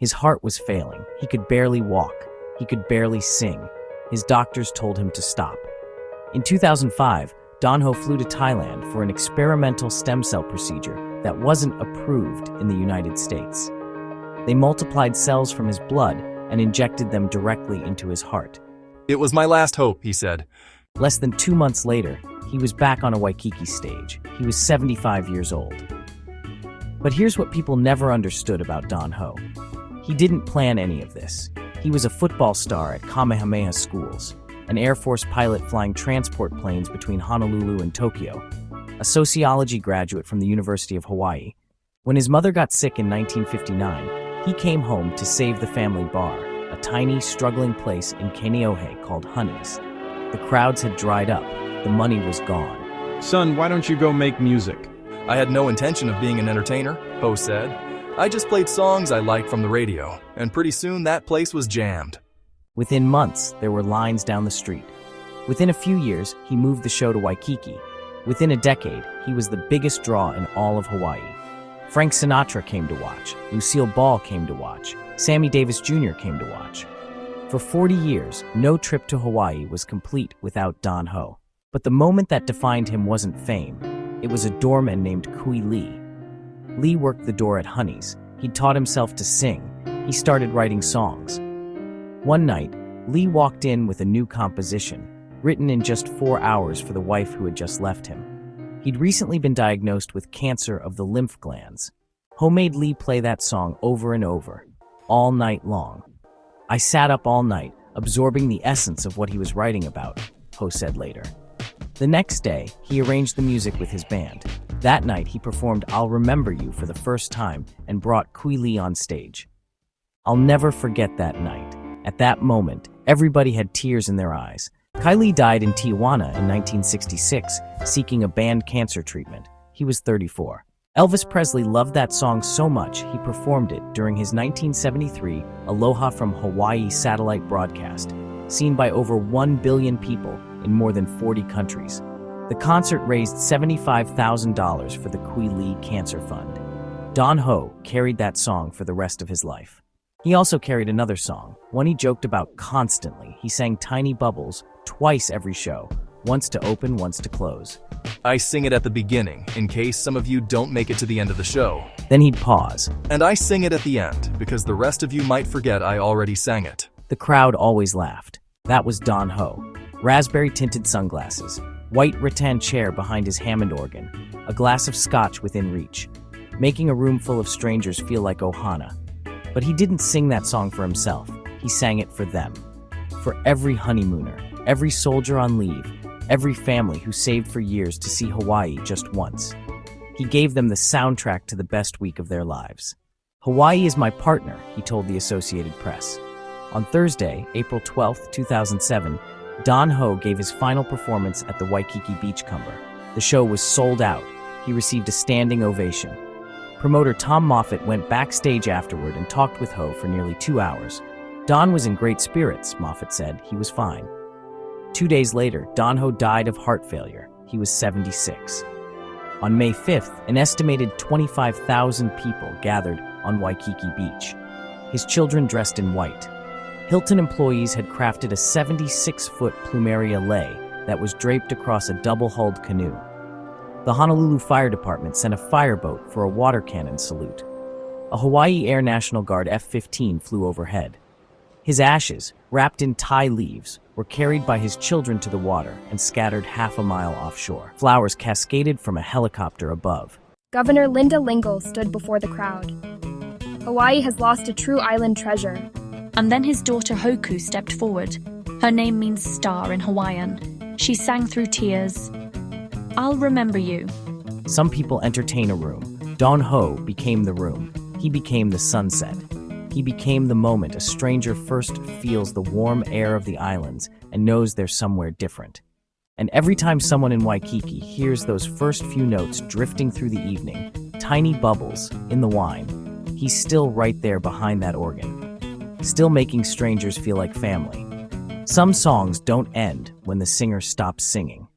His heart was failing. He could barely walk. He could barely sing. His doctors told him to stop. In 2005, Don Ho flew to Thailand for an experimental stem cell procedure that wasn't approved in the United States. They multiplied cells from his blood and injected them directly into his heart. "It was my last hope," he said. Less than 2 months later, he was back on a Waikiki stage. He was 75 years old. But here's what people never understood about Don Ho. He didn't plan any of this. He was a football star at Kamehameha schools, an Air Force pilot flying transport planes between Honolulu and Tokyo, a sociology graduate from the University of Hawaii. When his mother got sick in 1959, he came home to save the family bar, a tiny, struggling place in Kaneohe called Honey's. The crowds had dried up. The money was gone. "Son, why don't you go make music?" "I had no intention of being an entertainer," Ho said. "I just played songs I liked from the radio, and pretty soon that place was jammed." Within months, there were lines down the street. Within a few years, he moved the show to Waikiki. Within a decade, he was the biggest draw in all of Hawaii. Frank Sinatra came to watch. Lucille Ball came to watch. Sammy Davis Jr. came to watch. For 40 years, no trip to Hawaii was complete without Don Ho. But the moment that defined him wasn't fame. It was a doorman named Kui Lee. Lee worked the door at Honey's. He'd taught himself to sing. He started writing songs. One night, Lee walked in with a new composition, written in just 4 hours for the wife who had just left him. He'd recently been diagnosed with cancer of the lymph glands. Ho made Lee play that song over and over, all night long. "I sat up all night, absorbing the essence of what he was writing about," Ho said later. The next day, he arranged the music with his band. That night, he performed "I'll Remember You" for the first time and brought Kui Lee on stage. I'll never forget that night. At that moment, everybody had tears in their eyes. Kui Lee died in Tijuana in 1966, seeking a banned cancer treatment. He was 34. Elvis Presley loved that song so much, he performed it during his 1973 Aloha from Hawaii satellite broadcast, seen by over 1 billion people in more than 40 countries. The concert raised $75,000 for the Kui Lee Cancer Fund. Don Ho carried that song for the rest of his life. He also carried another song, one he joked about constantly. He sang Tiny Bubbles twice every show, once to open, once to close. "I sing it at the beginning, in case some of you don't make it to the end of the show. Then he'd pause. And I sing it at the end, because the rest of you might forget I already sang it." The crowd always laughed. That was Don Ho. Raspberry-tinted sunglasses, white rattan chair behind his Hammond organ, a glass of scotch within reach, making a room full of strangers feel like Ohana. But he didn't sing that song for himself. He sang it for them. For every honeymooner, every soldier on leave, every family who saved for years to see Hawaii just once. He gave them the soundtrack to the best week of their lives. "Hawaii is my partner," he told the Associated Press. On Thursday, April 12, 2007, Don Ho gave his final performance at the Waikiki Beachcomber. The show was sold out. He received a standing ovation. Promoter Tom Moffat went backstage afterward and talked with Ho for nearly 2 hours. Don was in great spirits, Moffat said. He was fine. 2 days later, Don Ho died of heart failure. He was 76. On May 5th, an estimated 25,000 people gathered on Waikiki Beach. His children dressed in white. Hilton employees had crafted a 76-foot plumeria lei that was draped across a double-hulled canoe. The Honolulu Fire Department sent a fireboat for a water cannon salute. A Hawaii Air National Guard F-15 flew overhead. His ashes, wrapped in Thai leaves, were carried by his children to the water and scattered half a mile offshore. Flowers cascaded from a helicopter above. Governor Linda Lingle stood before the crowd. Hawaii has lost a true island treasure. And then his daughter Hoku stepped forward. Her name means star in Hawaiian. She sang through tears, "I'll remember you." Some people entertain a room. Don Ho became the room. He became the sunset. He became the moment a stranger first feels the warm air of the islands and knows they're somewhere different. And every time someone in Waikiki hears those first few notes drifting through the evening, tiny bubbles in the wine, he's still right there behind that organ, still making strangers feel like family. Some songs don't end when the singer stops singing.